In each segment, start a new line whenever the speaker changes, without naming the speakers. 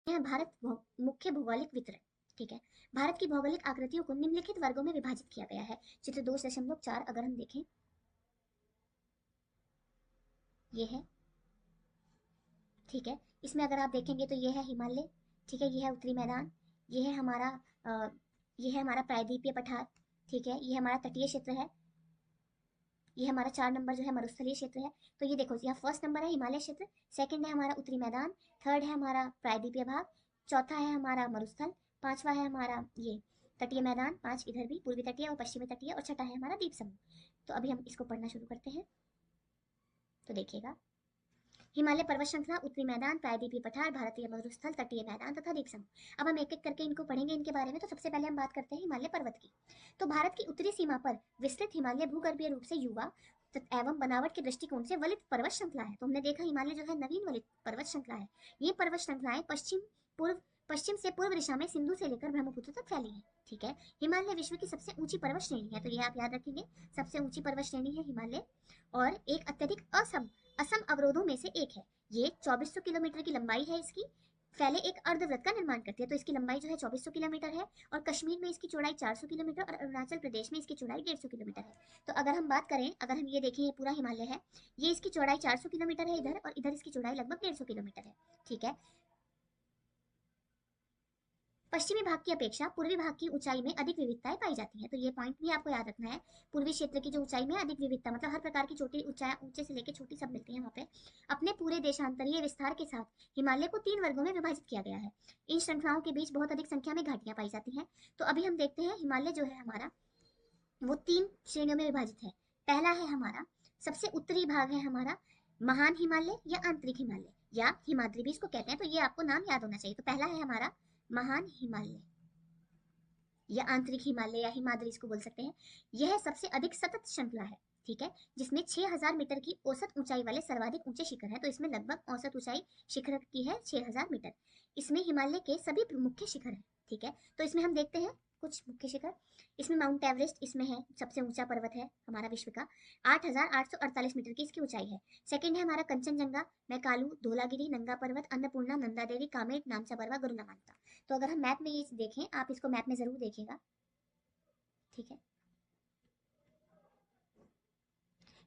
हैं भारत मुख्य भौगोलिक वितरण। ठीक है, भारत की भौगोलिक आकृतियों को निम्नलिखित वर्गों में विभाजित किया गया है। चित्र 2.4 अगर हम देखें, ये है। ठीक है, इसमें अगर आप देखेंगे तो ये है हिमालय, ठीक है, ये है उत्तरी मैदान, ये है हमारा ये है हमारा प्रायद्वीपीय पठार, ठीक है, ये हमारा तटीय क्षेत्र है, ये हमारा 4 नंबर जो है मरुस्थलीय क्षेत्र है। तो ये देखो, यहाँ फर्स्ट नंबर है हिमालय क्षेत्र, सेकंड है हमारा उत्तरी मैदान, थर्ड है हमारा प्रायद्वीपीय भाग, चौथा है हमारा मरुस्थल, पांचवा है हमारा ये तटीय मैदान, 5 इधर भी पूर्वी तटीय और पश्चिमी तटीय, और छठा है हमारा द्वीप समूह। तो अभी हम इसको पढ़ना शुरू करते हैं। तो देखिएगा, हिमालय पर्वत श्रृंखला, उत्तरी मैदान, प्रायद्वीपीय पठार, भारतीय मरुस्थल, तटीय मैदान तथा द्वीप समूह। अब हम एक एक करके इनको पढ़ेंगे इनके बारे में। तो सबसे पहले हम बात करते हैं हिमालय पर्वत की। तो भारत की उत्तरी सीमा पर विस्तृत हिमालय भूगर्भीय रूप से युवा एवं बनावट के दृष्टिकोण से वलित पर्वत श्रृंखला है। तो हमने देखा हिमालय जो है नवीन वलित पर्वत श्रृंखला है। ये पर्वत श्रृंखलाएं पश्चिम से पूर्व दिशा में सिंधु से लेकर ब्रह्मपुत्र तक फैली है। ठीक है, हिमालय विश्व की सबसे ऊंची पर्वत श्रेणी है, तो ये आप याद रखेंगे, सबसे ऊंची पर्वत श्रेणी है हिमालय, और एक अत्यधिक असम अवरोधों में से एक है। ये 2400 किलोमीटर की लंबाई है इसकी, फैले एक अर्धवृत्त का निर्माण करती है। तो इसकी लंबाई जो है 2400 किलोमीटर है, और कश्मीर में इसकी चौड़ाई 400 किलोमीटर, और अरुणाचल प्रदेश में इसकी चौड़ाई 150 किलोमीटर है। तो अगर हम बात करें, अगर हम ये देखें, ये पूरा हिमालय है, ये इसकी चौड़ाई 400 किलोमीटर है इधर, और इधर इसकी चौड़ाई लगभग 150 किलोमीटर है। ठीक है, पश्चिमी भाग की अपेक्षा पूर्वी भाग की ऊंचाई में अधिक विविधताएं पाई जाती हैं। तो ये पॉइंट भी आपको याद रखना है। पूर्वी क्षेत्र की जो ऊंचाई में अधिक विविधता, मतलब हर प्रकार की चोटी, ऊंचे से लेकर छोटी सब मिलती है वहाँ पे। अपने पूरे देशांतरीय विस्तार के साथ हिमालय को 3 वर्गों में विभाजित किया गया है। इन श्रृंखलाओं के बीच बहुत अधिक संख्या में घाटियां पाई जाती हैं। तो अभी हम देखते हैं हिमालय जो है हमारा, वो 3 श्रेणियों में विभाजित है। पहला है हमारा, सबसे उत्तरी भाग है हमारा महान हिमालय या आंतरिक हिमालय, या हिमाद्री भी इसको कहते हैं। तो ये आपको नाम याद होना चाहिए। तो पहला है हमारा महान हिमालय या आंतरिक हिमालय या हिमाद्री इसको बोल सकते हैं। यह सबसे अधिक सतत श्रृंखला है। ठीक है, जिसमें 6000 मीटर की औसत ऊंचाई वाले सर्वाधिक ऊंचे शिखर है। तो इसमें लगभग औसत ऊंचाई शिखर की है 6000 मीटर। इसमें हिमालय के सभी मुख्य शिखर हैं। ठीक है, तो इसमें हम देखते हैं कुछ मुख्य शिखर। इसमें माउंट एवरेस्ट इसमें है, सबसे ऊंचा पर्वत है हमारा विश्व का, 8848 मीटर की इसकी ऊंचाई है। सेकंड है हमारा कंचनजंगा, मैकालू, धौलागिरी, नंगा पर्वत, अन्नपूर्णा, नंदा देवी, कामेट, नामचा पर्वत, गुरुनामांता। तो अगर हम मैप में ये देखें, आप इसको मैप में जरूर देखिएगा। ठीक है,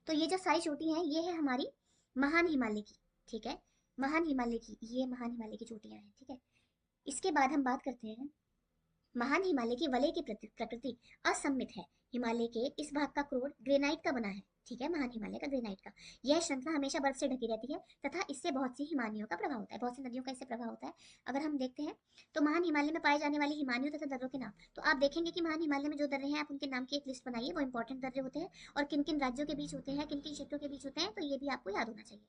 तो ये जो सारी चोटी हैं, ये है हमारी महान हिमालय की। ठीक है, महान हिमालय की, ये महान हिमालय की चोटियां हैं। ठीक है, इसके बाद हम बात करते हैं, महान हिमालय की वलय की प्रकृति असममित है। हिमालय के इस भाग का क्रोड ग्रेनाइट का बना है। ठीक है, महान हिमालय का ग्रेनाइट का। यह श्रृंखला हमेशा बर्फ से ढकी रहती है, तथा इससे बहुत सी हिमानियों का प्रभाव होता है, बहुत सी नदियों का इससे प्रभाव होता है। अगर हम देखते हैं, तो महान हिमालय में पाए जाने वाली हिमानियों तथा दर्रों के नाम, तो आप देखेंगे कि महान हिमालय में जो दर्रे हैं, आप उनके नाम की एक लिस्ट बनाइए। वो इंपॉर्टेंट दर्रे होते हैं, और किन किन राज्यों के बीच होते हैं, किन किन क्षेत्रों के बीच होते हैं, तो ये भी आपको याद होना चाहिए।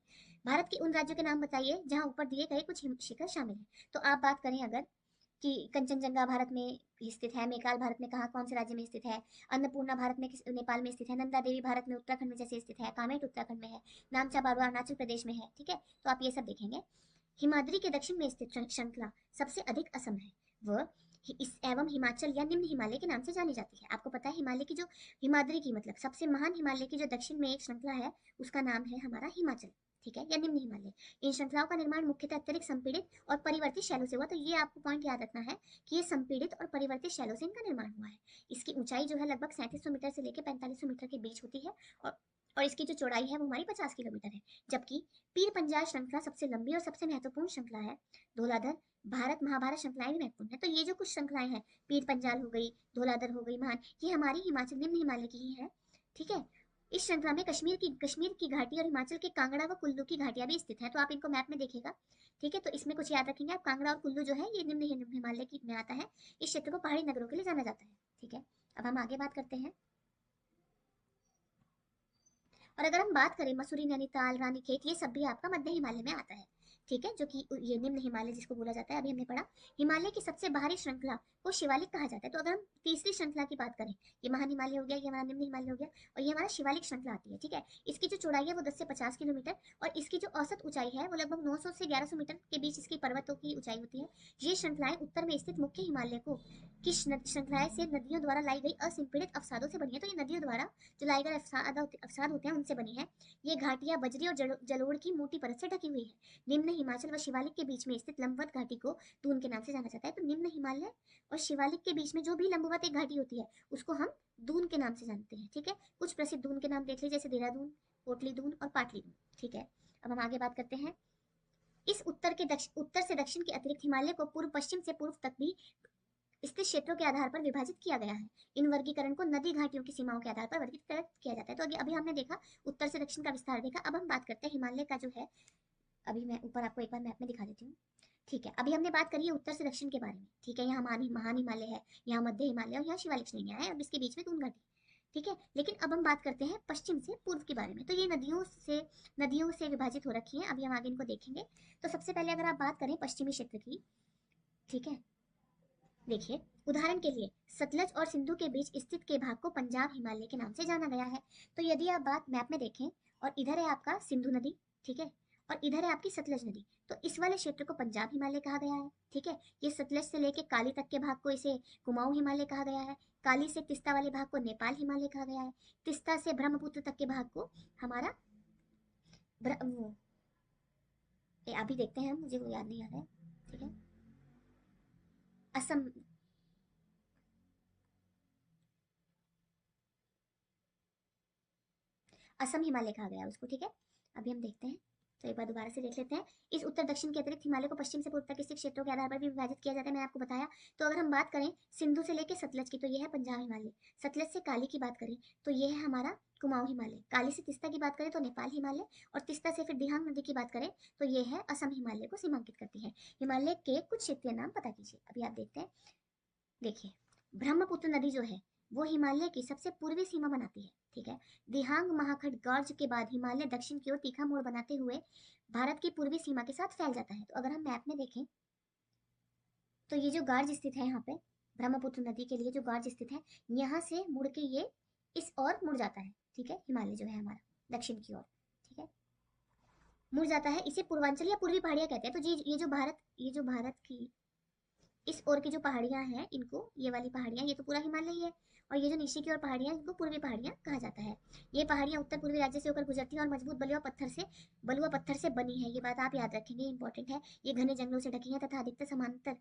भारत के उन राज्यों के नाम बताइए जहां ऊपर दिए गए कुछ शिखर शामिल हैं। तो आप बात करें अगर, कि कंचनजंगा भारत में स्थित है, मेकाल भारत में कहाँ कौन से राज्य में स्थित है, अन्नपूर्णा भारत में नेपाल में स्थित है, नंदा देवी भारत में उत्तराखंड में जैसे स्थित है, कामेट उत्तराखंड में है, नामचा बारुआ अरुणाचल प्रदेश में है। ठीक है, तो आप ये सब देखेंगे। हिमाद्री के दक्षिण में स्थित श्रृंखला सबसे अधिक असम है। वह इस एवं हिमाचल या निम्न हिमालय के नाम से जानी जाती है। आपको पता है हिमालय की जो हिमाद्री की, मतलब सबसे महान हिमालय की जो दक्षिण में एक श्रृंखला है, उसका नाम है हमारा हिमाचल। ठीक है, या निम्न हिमालय। इन श्रृंखलाओं का निर्माण मुख्यतः अत्यधिक संपीड़ित और परिवर्तित शैलों से हुआ। तो ये आपको पॉइंट याद रखना है कि ये संपीड़ित और परिवर्तित शैलों से इनका निर्माण हुआ है। इसकी ऊंचाई जो है लगभग 3700 मीटर से लेकर 4500 मीटर के बीच होती है, और इसकी जो चौड़ाई है वो हमारी 50 किलोमीटर है। जबकि पीर पंजाल श्रृंखला सबसे लंबी और सबसे महत्वपूर्ण श्रृंखला है। धौलाधर, भारत महाभारत श्रृंखलाएं भी महत्वपूर्ण है। तो ये जो कुछ श्रृंखलाएं हैं, पीर पंजाल हो गई, धौलाधर हो गई, महान, ये हमारी हिमाचल निम्न हिमालय की ही है। ठीक है, इस श्रृंखला में कश्मीर की घाटी और हिमाचल के कांगड़ा व कुल्लू की घाटियां भी स्थित हैं। तो आप इनको मैप में देखिएगा। ठीक है, तो इसमें कुछ याद रखेंगे आप, कांगड़ा और कुल्लू जो है ये निम्न हिमालय की में आता है। इस क्षेत्र को पहाड़ी नगरों के लिए जाना जाता है। ठीक है, अब हम आगे बात करते हैं। और अगर हम बात करें मसूरी, नैनीताल, रानीखेत, ये सब भी आपका मध्य हिमालय में आता है। ठीक है, जो कि ये निम्न हिमालय जिसको बोला जाता है, अभी हमने पढ़ा। हिमालय की सबसे बाहरी श्रृंखला को शिवालिक कहा जाता है। तो अगर हम तीसरी श्रृंखला की बात करें, ये महान हिमालय हो गया, ये हमारा निम्न हिमालय हो गया, और ये हमारा शिवालिक श्रृंखला आती है। ठीक है, इसकी जो चौड़ाई है वो 10 से 50 किलोमीटर, और इसकी जो औसत ऊंचाई है वो लगभग 900 से 1100 मीटर के बीच इसकी पर्वतों की ऊंचाई होती है। ये श्रृंखलाएं उत्तर में स्थित मुख्य हिमालय को की श्रृंखलाएं से नदियों द्वारा लाई गई असंपीड़ित अवसादों से बनी है। तो ये नदियों द्वारा जो लाई गए अवसाद होते हैं उनसे बनी है। ये घाटियां बजरी और जलोढ़ की मोटी परत से ढकी हुई है। निम्न हिमाचल व शिवालिक के बीच में स्थित लंबवत घाटी को दून के नाम से जाना जाता है। तो निम्न हिमालय और शिवालिक के बीच में जो भी लंबवत एक घाटी होती है उसको हम दून के नाम से जानते हैं। ठीक है, कुछ प्रसिद्ध दून के नाम देख लीजिए, जैसे देहरादून, पोटली दून और पाटली दून। ठीक है, अब हम आगे बात करते हैं। इस उत्तर से दक्षिण के अतिरिक्त हिमालय को पूर्व पश्चिम से पूर्व तक भी स्थित क्षेत्रों के आधार पर विभाजित किया गया है। इन वर्गीकरण को नदी घाटियों की सीमाओं के आधार पर वर्गीकृत किया जाता है। तो अभी हमने देखा उत्तर से दक्षिण का विस्तार देखा। अब हम बात करते हैं हिमालय का जो है, अभी मैं ऊपर आपको एक बार मैप में दिखा देती हूँ। ठीक है, अभी हमने बात करी है उत्तर से दक्षिण के बारे में। ठीक है, यहाँ महान हिमालय है, यहाँ मध्य हिमालय और यहाँ शिवालिक श्रेणियां है, और इसके बीच में दून घाटी। ठीक है, लेकिन अब हम बात करते हैं पश्चिम से पूर्व के बारे में। तो ये नदियों से विभाजित हो रखी हैं। अभी हम आगे इनको देखेंगे। तो सबसे पहले अगर आप बात करें पश्चिमी क्षेत्र की, ठीक है, देखिए उदाहरण के लिए सतलज और सिंधु के बीच स्थित के भाग को पंजाब हिमालय के नाम से जाना गया है। तो यदि आप बात मैप में देखें और इधर है आपका सिंधु नदी, ठीक है, और इधर है आपकी सतलज नदी, तो इस वाले क्षेत्र को पंजाब हिमालय कहा गया है। ठीक है, ये सतलज से लेके काली तक के भाग को इसे कुमाऊं हिमालय कहा गया है। काली से तिस्ता वाले भाग को नेपाल हिमालय कहा गया है। तिस्ता से ब्रह्मपुत्र तक के भाग को हमारा वो अभी देखते हैं, मुझे वो याद नहीं आ रहा है। ठीक है, असम, असम हिमालय कहा गया उसको। ठीक है, अभी हम देखते हैं, तो एक बार दोबारा से देख लेते हैं। इस उत्तर दक्षिण के अतिरिक्त हिमालय को पश्चिम से पूर्व तक स्थित क्षेत्रों के आधार पर भी विभाजित किया जाता है, मैंने आपको बताया। तो अगर हम बात करें सिंधु से लेकर सतलज की, तो यह है पंजाब हिमालय। सतलज से काली की बात करें तो यह है हमारा कुमाऊं हिमालय। काली से तिस्ता की बात करें तो नेपाल हिमालय, और तिस्ता से फिर दिहांग नदी की बात करें तो यह है असम हिमालय को सीमांकित करती है। हिमालय के कुछ क्षेत्रीय नाम पता कीजिए। अभी आप देखते हैं, देखिए ब्रह्मपुत्र नदी जो है वो हिमालय की सबसे पूर्वी सीमा बनाती है। ठीक है, दिहांग महाखंड गार्ज के बाद हिमालय दक्षिण की ओर तीखा मोड़ बनाते हुए भारत की पूर्वी सीमा के साथ फैल जाता है। तो अगर हम मैप में देखें तो ये जो गार्ज स्थित है यहाँ पे ब्रह्मपुत्र नदी के लिए जो गार्ज स्थित है, यहाँ से मुड़ के ये इस ओर मुड़ जाता है। ठीक है, हिमालय जो है हमारा दक्षिण की ओर, ठीक है, मुड़ जाता है। इसे पूर्वांचल या पूर्वी पहाड़ियां कहते हैं। तो ये जो भारत की इस ओर की जो पहाड़ियां हैं, इनको, ये वाली पहाड़ियां, ये तो पूरा हिमालय ही है, और ये जो नीचे की ओर पहाड़ियां, इनको पूर्वी पहाड़ियां कहा जाता है। ये पहाड़ियां उत्तर पूर्वी राज्य से होकर गुजरती हैं और मजबूत बलुआ पत्थर से बनी है। ये बात आप याद रखेंगे, इंपॉर्टेंट है। ये घने जंगलों से ढकी है तथा अधिकतर समांतर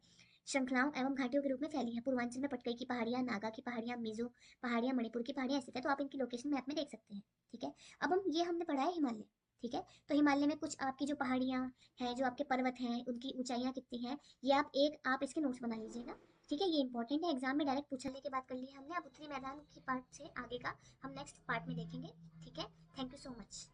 श्रृंखलाओं एवं घाटियों के रूप में फैली है। पूर्वांचल में पटकई की पहाड़ियां, नागा की पहाड़ियां, मिजो पहाड़ियां, मणिपुर की पहाड़ियां स्थित है। तो आप इनकी लोकेशन मैप में देख सकते हैं। ठीक है, अब हमने पढ़ा है हिमालय। ठीक है, तो हिमालय में कुछ आपकी जो पहाड़ियां हैं, जो आपके पर्वत हैं, उनकी ऊंचाइयां कितनी हैं, ये आप इसके नोट्स बना लीजिएगा। ठीक है, ये इंपॉर्टेंट है, एग्जाम में डायरेक्ट पूछने की बात कर ली हमने। अब उत्तरी मैदान की पार्ट से आगे का हम नेक्स्ट पार्ट में देखेंगे। ठीक है, थैंक यू सो मच।